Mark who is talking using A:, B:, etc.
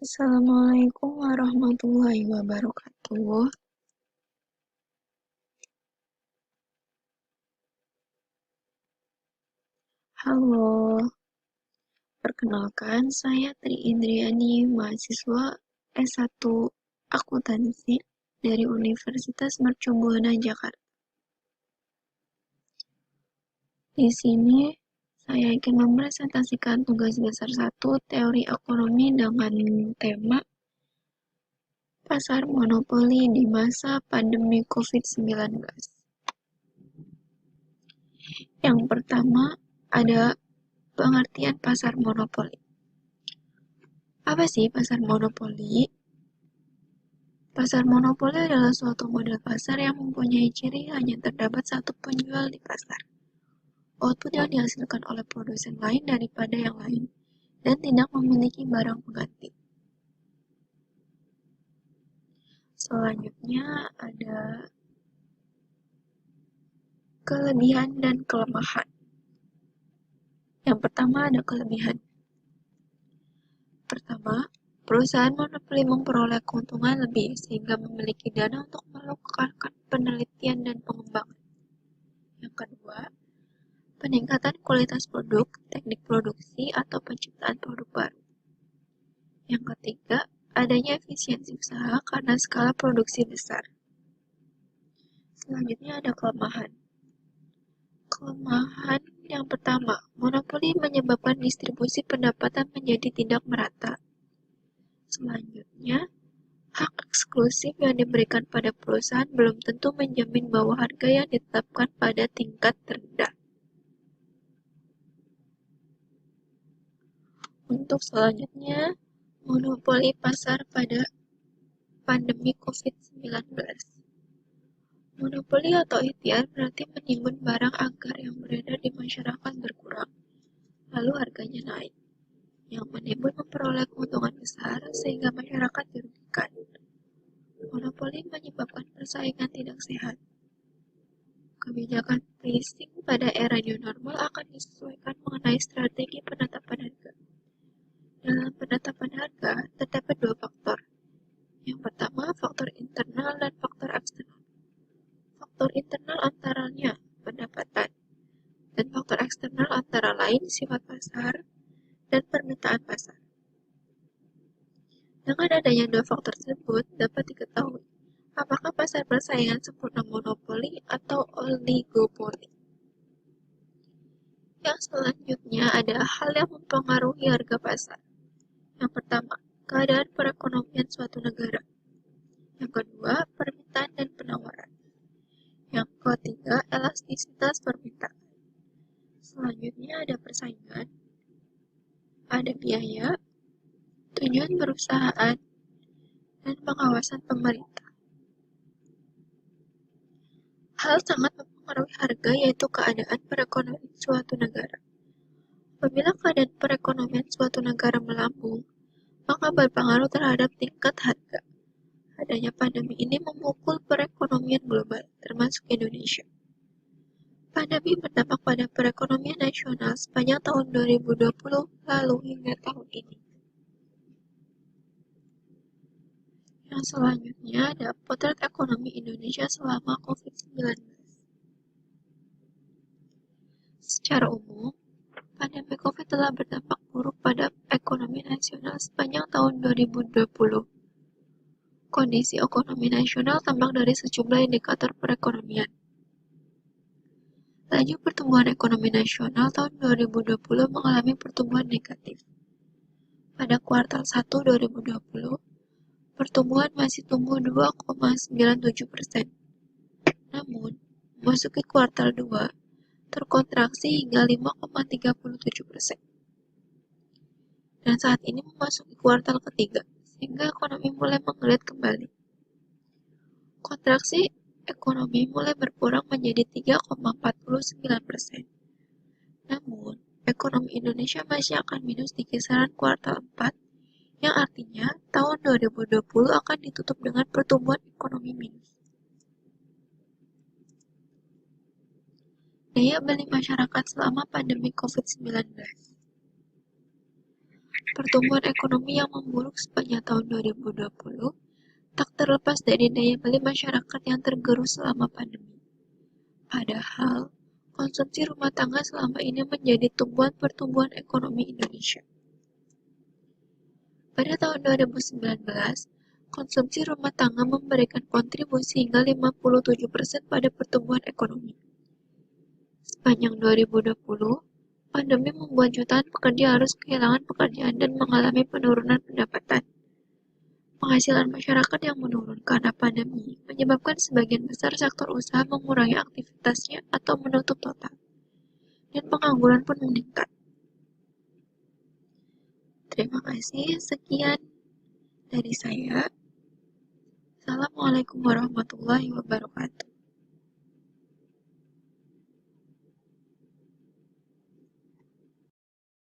A: Assalamualaikum warahmatullahi wabarakatuh. Halo, perkenalkan saya Tri Indriani, mahasiswa S1 Akuntansi dari Universitas Mercubuana Jakarta. Di sini saya akan mempresentasikan tugas besar 1 teori ekonomi dengan tema pasar monopoli di masa pandemi COVID-19. Yang pertama ada pengertian pasar monopoli. Apa sih pasar monopoli? Pasar monopoli adalah suatu model pasar yang mempunyai ciri hanya terdapat satu penjual di pasar. Output yang dihasilkan oleh produsen lain daripada yang lain, dan tidak memiliki barang pengganti. Selanjutnya ada kelebihan dan kelemahan. Yang pertama ada kelebihan. Pertama, perusahaan monopoli memperoleh keuntungan lebih sehingga memiliki dana untuk melakukan penelitian dan pengembangan. Yang kedua, peningkatan kualitas produk, teknik produksi, atau penciptaan produk baru. Yang ketiga, adanya efisiensi usaha karena skala produksi besar. Selanjutnya ada kelemahan. Kelemahan yang pertama, monopoli menyebabkan distribusi pendapatan menjadi tidak merata. Selanjutnya, hak eksklusif yang diberikan pada perusahaan belum tentu menjamin bahwa harga yang ditetapkan pada tingkat terendah. Untuk selanjutnya, monopoli pasar pada pandemi COVID-19. Monopoli atau ikhtiar berarti menimbun barang agar yang beredar di masyarakat berkurang, lalu harganya naik. Yang menimbun memperoleh keuntungan besar sehingga masyarakat dirugikan. Monopoli menyebabkan persaingan tidak sehat. Kebijakan pricing pada era new normal akan disesuaikan mengenai strategi penetapan harga. Dalam penetapan harga, terdapat dua faktor. Yang pertama, faktor internal dan faktor eksternal. Faktor internal antaranya pendapatan, dan faktor eksternal antara lain sifat pasar dan permintaan pasar. Dengan adanya dua faktor tersebut, dapat diketahui apakah pasar persaingan sempurna monopoli atau oligopoli. Yang selanjutnya ada hal yang mempengaruhi harga pasar. Yang pertama, keadaan perekonomian suatu negara. Yang kedua, permintaan dan penawaran. Yang ketiga, elastisitas permintaan. Selanjutnya ada persaingan, ada biaya, tujuan perusahaan, dan pengawasan pemerintah. Hal sangat mempengaruhi harga yaitu keadaan perekonomian suatu negara. Apabila keadaan perekonomian suatu negara melambung, maka berpengaruh terhadap tingkat harga. Adanya pandemi ini memukul perekonomian global, termasuk Indonesia. Pandemi berdampak pada perekonomian nasional sepanjang tahun 2020 lalu hingga tahun ini. Yang selanjutnya ada potret ekonomi Indonesia selama COVID-19. Secara umum, pandemi COVID telah berdampak buruk pada ekonomi nasional sepanjang tahun 2020. Kondisi ekonomi nasional tampak dari sejumlah indikator perekonomian. Laju pertumbuhan ekonomi nasional tahun 2020 mengalami pertumbuhan negatif. Pada kuartal 1 2020, pertumbuhan masih tumbuh 2,97%. Namun, memasuki kuartal 2, terkontraksi hingga 5,37%. Dan saat ini memasuki kuartal ketiga, sehingga ekonomi mulai menggeliat kembali. Kontraksi ekonomi mulai berkurang menjadi 3,49%. Namun, ekonomi Indonesia masih akan minus di kisaran kuartal 4, yang artinya tahun 2020 akan ditutup dengan pertumbuhan ekonomi minus. Daya beli masyarakat selama pandemi COVID-19. pertumbuhan ekonomi yang memburuk sepanjang tahun 2020 tak terlepas dari daya beli masyarakat yang tergerus selama pandemi. Padahal, konsumsi rumah tangga selama ini menjadi tumbuhan pertumbuhan ekonomi Indonesia. Pada tahun 2019, konsumsi rumah tangga memberikan kontribusi hingga 57% pada pertumbuhan ekonomi. Sepanjang 2020, pandemi membuat jutaan pekerja harus kehilangan pekerjaan dan mengalami penurunan pendapatan. Penghasilan masyarakat yang menurun karena pandemi menyebabkan sebagian besar sektor usaha mengurangi aktivitasnya atau menutup total, dan pengangguran pun meningkat. Terima kasih, sekian dari saya. Assalamualaikum warahmatullahi wabarakatuh.